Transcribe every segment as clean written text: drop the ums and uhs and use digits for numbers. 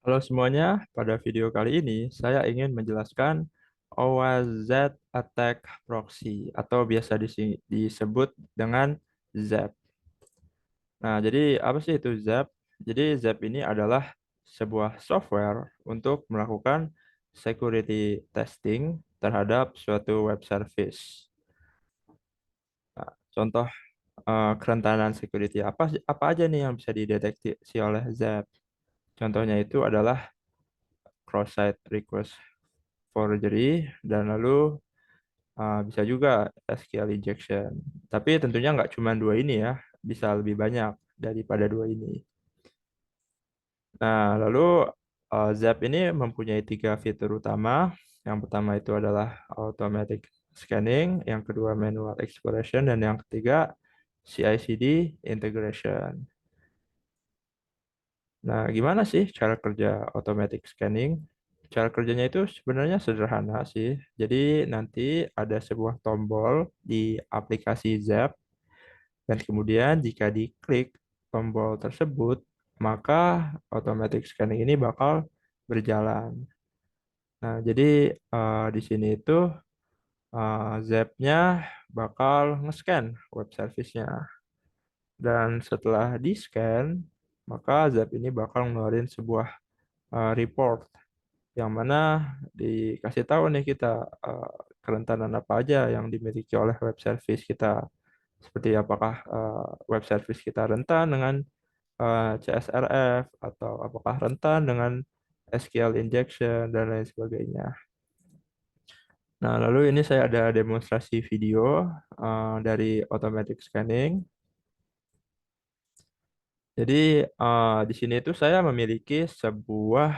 Halo semuanya, pada video kali ini saya ingin menjelaskan OWASP Attack Proxy atau biasa disebut dengan ZAP. Nah, jadi apa sih itu ZAP? Jadi ZAP ini adalah sebuah software untuk melakukan security testing terhadap suatu web service. Nah, contoh kerentanan security apa aja nih yang bisa dideteksi oleh ZAP? Contohnya itu adalah cross-site request forgery, dan lalu bisa juga SQL injection. Tapi tentunya nggak cuma dua ini ya, bisa lebih banyak daripada dua ini. Nah, lalu Zap ini mempunyai tiga fitur utama. Yang pertama itu adalah automatic scanning, yang kedua manual exploration, dan yang ketiga CI/CD integration. Nah, gimana sih cara kerja automatic scanning? Cara kerjanya itu sebenarnya sederhana sih. Jadi nanti ada sebuah tombol di aplikasi Zap, dan kemudian jika diklik tombol tersebut, maka automatic scanning ini bakal berjalan. Nah, jadi di sini itu Zap-nya bakal nge-scan web service-nya. Dan setelah di-scan, maka Zap ini bakal ngeluarin sebuah report yang mana dikasih tahu nih kita eh, kerentanan apa aja yang dimiliki oleh web service kita. Seperti apakah web service kita rentan dengan CSRF, atau apakah rentan dengan SQL injection dan lain sebagainya. Nah, lalu ini saya ada demonstrasi video dari automatic scanning. Jadi di sini itu saya memiliki sebuah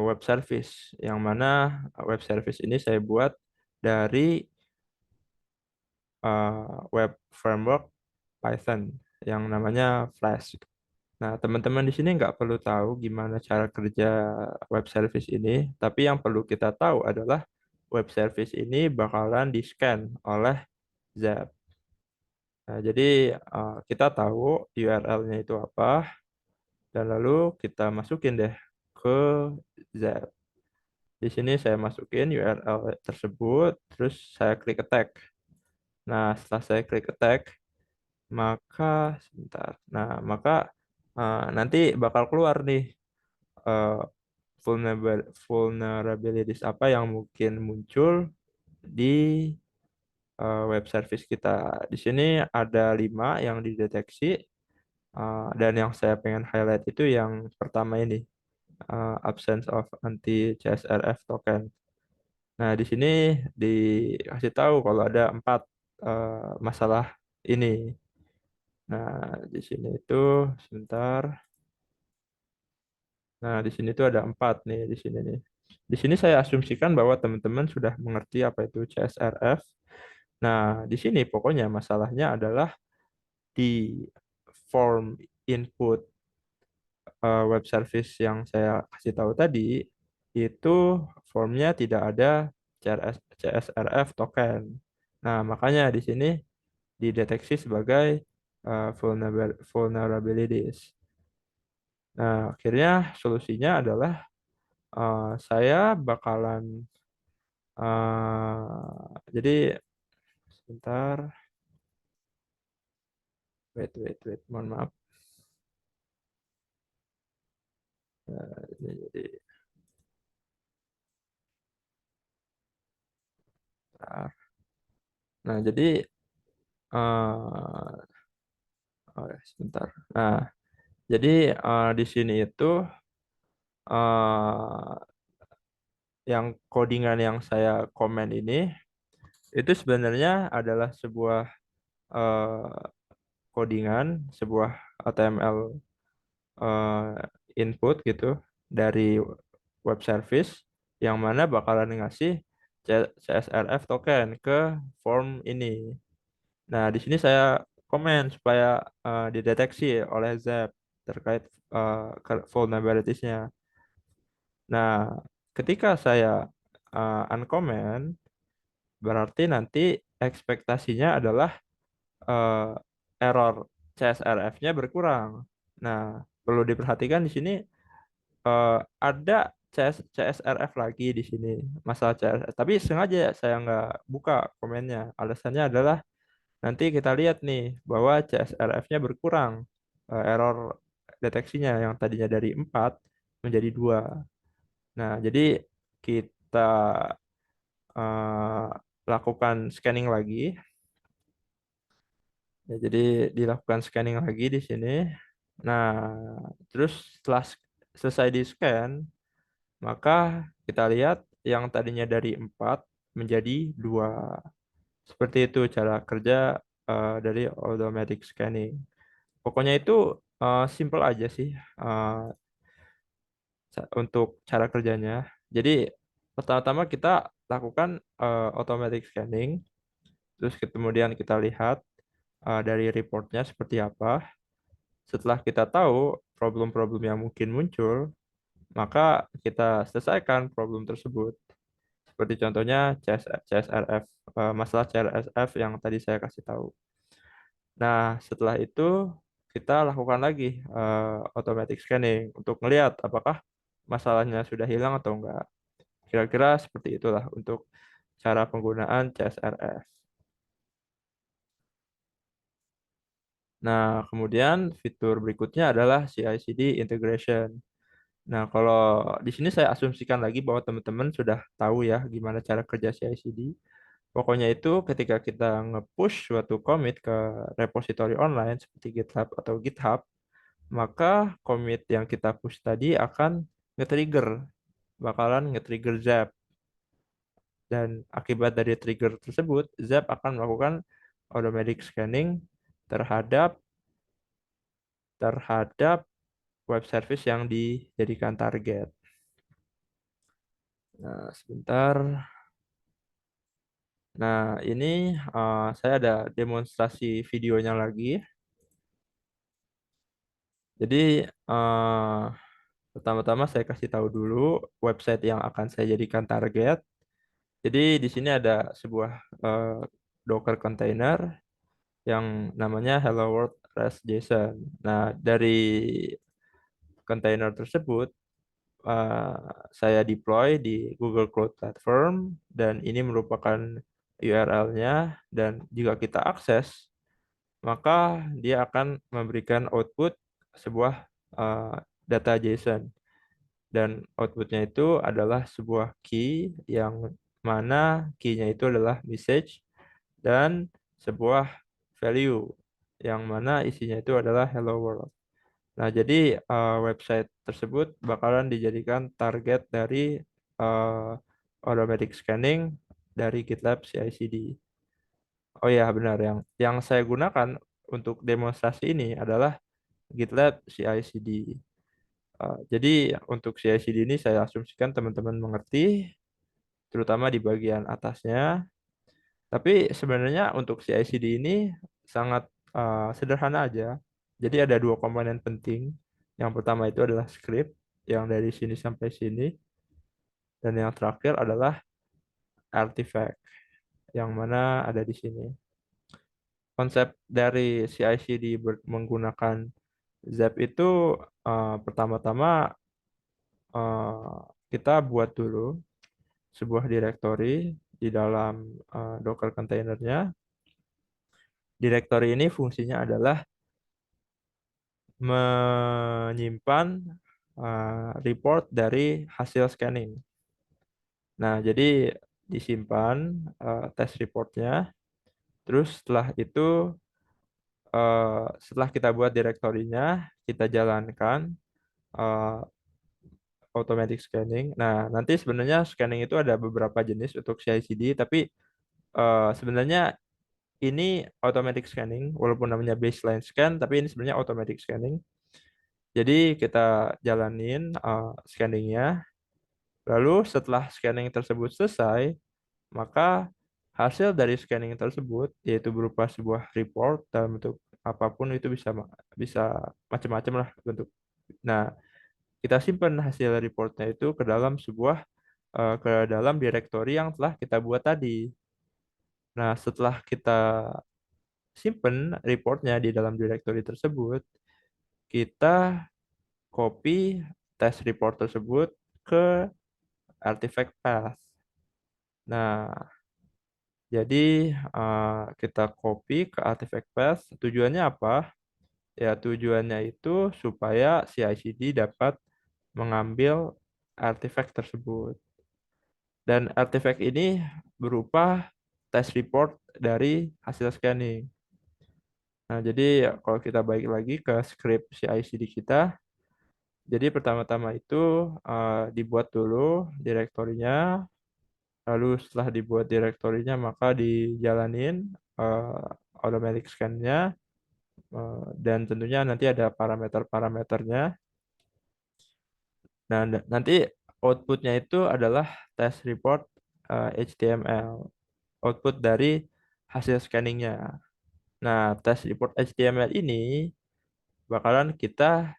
web service, yang mana web service ini saya buat dari web framework Python yang namanya Flask. Nah, teman-teman di sini nggak perlu tahu gimana cara kerja web service ini, tapi yang perlu kita tahu adalah web service ini bakalan di-scan oleh Zap. Nah, jadi kita tahu URL-nya itu apa, dan lalu kita masukin deh ke Zap. Di sini saya masukin URL tersebut, terus saya klik attack. Nah, setelah saya klik attack, maka sebentar. Nah, maka nanti bakal keluar nih eh, vulnerabilities apa yang mungkin muncul di web service kita. Di sini ada 5 yang dideteksi, dan yang saya pengen highlight itu yang pertama ini, absence of anti CSRF token. Nah, di sini dikasih tahu kalau ada 4 masalah ini. Nah, di sini itu sebentar. Nah, di sini tuh ada 4 nih di sini nih. Di sini saya asumsikan bahwa teman-teman sudah mengerti apa itu CSRF. Nah, di sini pokoknya masalahnya adalah di form input web service yang saya kasih tahu tadi, itu formnya tidak ada CSRF token. Nah, makanya di sini dideteksi sebagai vulnerabilities. Nah, akhirnya solusinya adalah saya bakalan jadi sebentar, wait, mohon maaf. Jadi bentar. Nah, jadi uh, oh ya, sebentar. Nah, jadi di sini itu uh, yang codingan yang saya komen ini itu sebenarnya adalah sebuah uh, codingan, sebuah HTML uh, input gitu dari web service, yang mana bakalan ngasih CSRF token ke form ini. Nah, di sini saya komen supaya dideteksi oleh Zap terkait vulnerabilities-nya. Nah, ketika saya uncomment, berarti nanti ekspektasinya adalah eh, error CSRF-nya berkurang. Nah, perlu diperhatikan di sini ada CSRF lagi di sini, masalah CSRF. Tapi sengaja saya nggak buka komennya. Alasannya adalah nanti kita lihat nih bahwa CSRF-nya berkurang, error deteksinya yang tadinya dari 4 menjadi 2. Nah, jadi kita eh, lakukan scanning lagi. Ya, jadi dilakukan scanning lagi di sini. Nah, terus setelah selesai di scan, maka kita lihat yang tadinya dari 4 menjadi 2. Seperti itu cara kerja dari automatic scanning. Pokoknya itu simple aja sih untuk cara kerjanya. Jadi pertama-tama kita lakukan automatic scanning, terus kemudian kita lihat dari reportnya seperti apa. Setelah kita tahu problem-problem yang mungkin muncul, maka kita selesaikan problem tersebut. Seperti contohnya CSRF, masalah CSRF yang tadi saya kasih tahu. Nah, setelah itu kita lakukan lagi automatic scanning untuk melihat apakah masalahnya sudah hilang atau enggak. Kira-kira seperti itulah untuk cara penggunaan CSRF. Nah, kemudian fitur berikutnya adalah CI/CD integration. Nah, kalau di sini saya asumsikan lagi bahwa teman-teman sudah tahu ya gimana cara kerja CI/CD. Pokoknya itu ketika kita nge-push suatu commit ke repository online seperti GitLab atau GitHub, maka commit yang kita push tadi akan nge-trigger, bakalan nge-trigger Zap. Dan akibat dari trigger tersebut, Zap akan melakukan automatic scanning terhadap terhadap web service yang dijadikan target. Nah, sebentar. Nah, ini saya ada demonstrasi videonya lagi. Jadi, eh, pertama-tama saya kasih tahu dulu website yang akan saya jadikan target. Jadi, di sini ada sebuah eh, Docker container yang namanya Hello World REST JSON. Nah, dari kontainer tersebut eh, saya deploy di Google Cloud Platform dan ini merupakan URL-nya dan jika kita akses maka dia akan memberikan output sebuah eh, data JSON dan outputnya itu adalah sebuah key yang mana key-nya itu adalah message dan sebuah value yang mana isinya itu adalah hello world. Nah, jadi website tersebut bakalan dijadikan target dari eh, automatic scanning dari GitLab CI/CD. Oh ya, benar yang saya gunakan untuk demonstrasi ini adalah GitLab CI/CD. Jadi untuk CI/CD ini saya asumsikan teman-teman mengerti, terutama di bagian atasnya. Tapi sebenarnya untuk CI/CD ini sangat sederhana aja. Jadi ada dua komponen penting. Yang pertama itu adalah script yang dari sini sampai sini, dan yang terakhir adalah artifact yang mana ada di sini. Konsep dari CI/CD menggunakan Zap itu pertama-tama kita buat dulu sebuah directory di dalam Docker containernya. Directory ini fungsinya adalah menyimpan report dari hasil scanning. Nah, jadi disimpan test reportnya. Terus setelah kita buat direktorinya, kita jalankan eh, automatic scanning. Nah, nanti sebenarnya scanning itu ada beberapa jenis untuk CI/CD, tapi sebenarnya ini automatic scanning, walaupun namanya baseline scan, tapi ini sebenarnya automatic scanning. Jadi kita jalanin scanningnya. Lalu setelah scanning tersebut selesai, maka hasil dari scanning tersebut yaitu berupa sebuah report dalam bentuk apapun itu bisa macam-macam lah bentuk. Nah, kita simpan hasil reportnya itu ke dalam directory yang telah kita buat tadi. Nah, setelah kita simpan reportnya di dalam directory tersebut, kita copy test report tersebut ke artifact path. Nah, jadi kita copy ke artifact path. Tujuannya apa? Ya, tujuannya itu supaya CI/CD dapat mengambil artifact tersebut. Dan artifact ini berupa test report dari hasil scanning. Nah, jadi kalau kita balik lagi ke script CI/CD kita, jadi pertama-tama itu dibuat dulu direktorinya, lalu setelah dibuat direktorinya maka dijalanin automatic scan-nya, dan tentunya nanti ada parameter-parameternya. Nah, nanti outputnya itu adalah test report HTML, output dari hasil scanningnya. Nah, test report HTML ini bakalan kita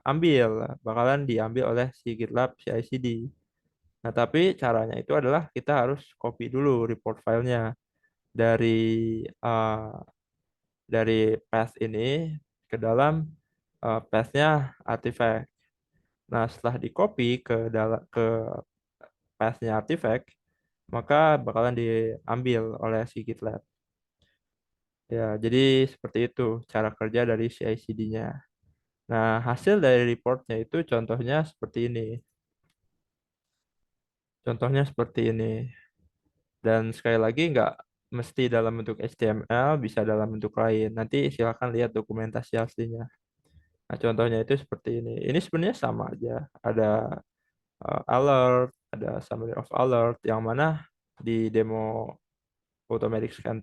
ambil, bakalan diambil oleh si GitLab CI/CD. Nah, tapi caranya itu adalah kita harus copy dulu report filenya dari uh, dari path ini ke dalam pathnya artifact. Nah, setelah di copy ke dalam ke pathnya artifact, maka bakalan diambil oleh si GitLab. Ya, jadi seperti itu cara kerja dari CI/CD-nya. Nah, hasil dari reportnya itu contohnya seperti ini. Contohnya seperti ini. Dan sekali lagi nggak mesti dalam bentuk HTML, bisa dalam bentuk lain. Nanti silakan lihat dokumentasi aslinya. Nah, contohnya itu seperti ini. Ini sebenarnya sama aja. Ada alert, ada summary of alert, yang mana di demo automatic scan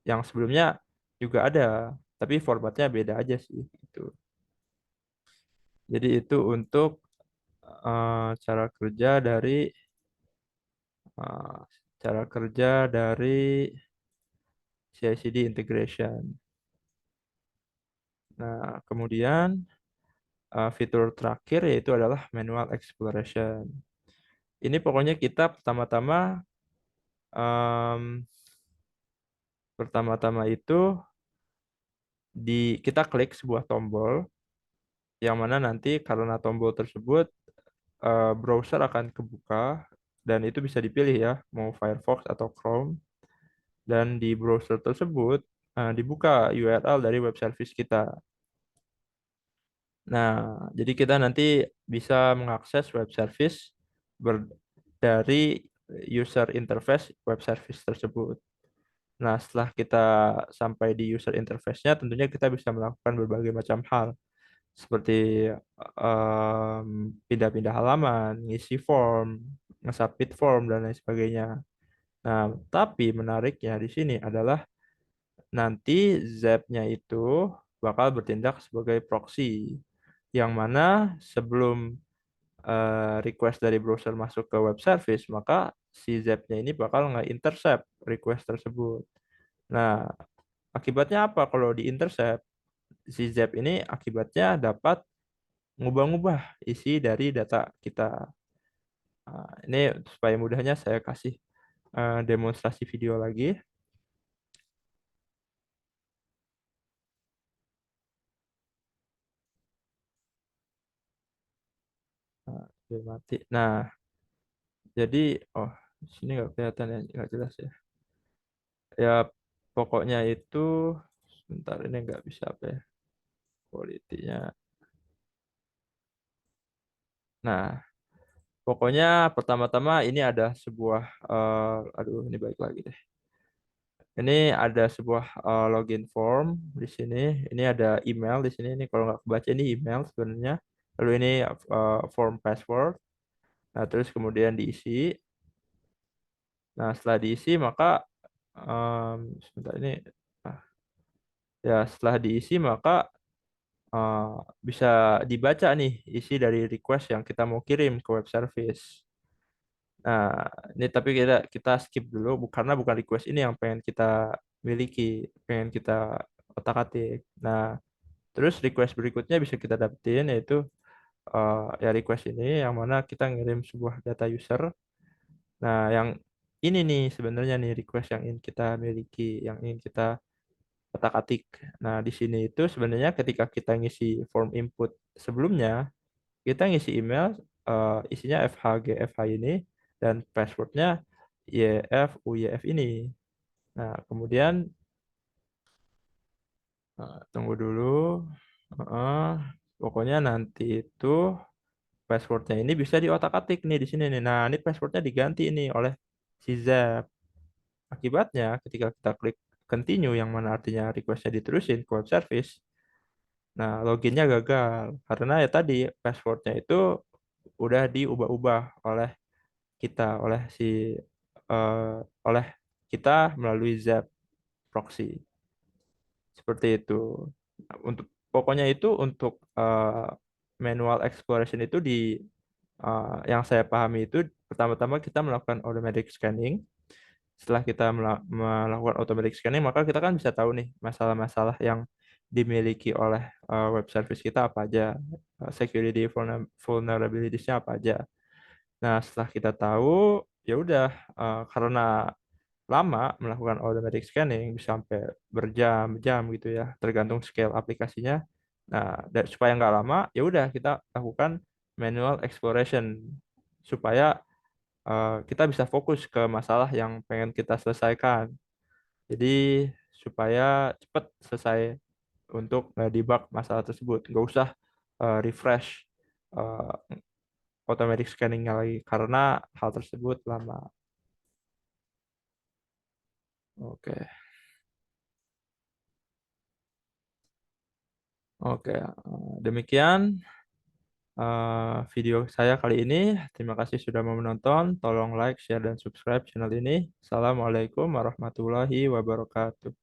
yang sebelumnya juga ada, tapi formatnya beda aja sih. Gitu. Jadi itu untuk cara kerja dari uh, CI/CD integration. Nah, kemudian fitur terakhir yaitu adalah manual exploration. Ini pokoknya kita em, pertama-tama itu kita klik sebuah tombol yang mana nanti karena tombol tersebut browser akan kebuka dan itu bisa dipilih ya mau Firefox atau Chrome, dan di browser tersebut dibuka URL dari web service kita. Nah, jadi kita nanti bisa mengakses web service dari user interface web service tersebut. Nah, setelah kita sampai di user interface-nya, tentunya kita bisa melakukan berbagai macam hal, seperti pindah-pindah halaman, ngisi form, nge-submit form, dan lain sebagainya. Nah, tapi menariknya di sini adalah nanti Zap-nya itu bakal bertindak sebagai proxy, yang mana sebelum request dari browser masuk ke web service, maka si Zap-nya ini bakal nge-intercept request tersebut. Nah, akibatnya apa kalau di-intercept? Si Zap ini akibatnya dapat ngubah-ngubah isi dari data kita. Nah, ini supaya mudahnya saya kasih demonstrasi video lagi. Nah, oke, mati. Nah, jadi, oh, di sini nggak kelihatan ya, nggak jelas ya. Ya, pokoknya itu, sebentar ini nggak bisa apa ya, quality-nya. Nah, pokoknya pertama-tama ini ada sebuah, aduh ini baik lagi deh. Ini ada sebuah login form di sini. Ini ada email di sini. Ini kalau nggak kebaca ini email sebenarnya. Lalu ini form password. Nah, terus kemudian diisi. Nah, setelah diisi maka sebentar ini. ah, Ya, setelah diisi maka eh, bisa dibaca nih isi dari request yang kita mau kirim ke web service. Nah, ini tapi kita kita skip dulu karena bukan request ini yang pengen kita miliki, pengen kita otak-atik. Nah, terus request berikutnya bisa kita dapetin yaitu ya request ini yang mana kita ngirim sebuah data user. Nah, yang ini nih sebenarnya nih request yang ingin kita miliki, yang ingin kita otak-atik. Nah, di sini itu sebenarnya ketika kita ngisi form input sebelumnya, kita ngisi email, isinya FHG FH ini, dan passwordnya YF UYF ini. Nah, kemudian tunggu dulu. Heeh. Pokoknya nanti itu passwordnya ini bisa diotak-atik nih di sini nih. Nah, ini passwordnya diganti ini oleh si Zap. Akibatnya, ketika kita klik continue, yang mana artinya requestnya diterusin ke web service, nah loginnya gagal karena ya tadi passwordnya itu udah diubah-ubah oleh kita, eh, oleh kita melalui Zap proxy. Seperti itu. Untuk pokoknya itu untuk manual exploration itu yang saya pahami itu pertama-tama kita melakukan automatic scanning. Setelah kita melakukan automatic scanning, maka kita kan bisa tahu nih masalah-masalah yang dimiliki oleh web service kita apa aja, security vulnerabilities-nya apa aja. Nah, setelah kita tahu, ya udah, karena lama melakukan automatic scanning bisa sampai berjam-jam gitu ya, tergantung scale aplikasinya. Nah, supaya nggak lama, ya udah kita lakukan manual exploration supaya kita bisa fokus ke masalah yang pengen kita selesaikan. Jadi supaya cepat selesai untuk debug masalah tersebut, nggak usah refresh uh, automatic scanningnya lagi karena hal tersebut lama. Oke, oke. Demikian video saya kali ini. Terima kasih sudah mau menonton. Tolong like, share, dan subscribe channel ini. Assalamualaikum warahmatullahi wabarakatuh.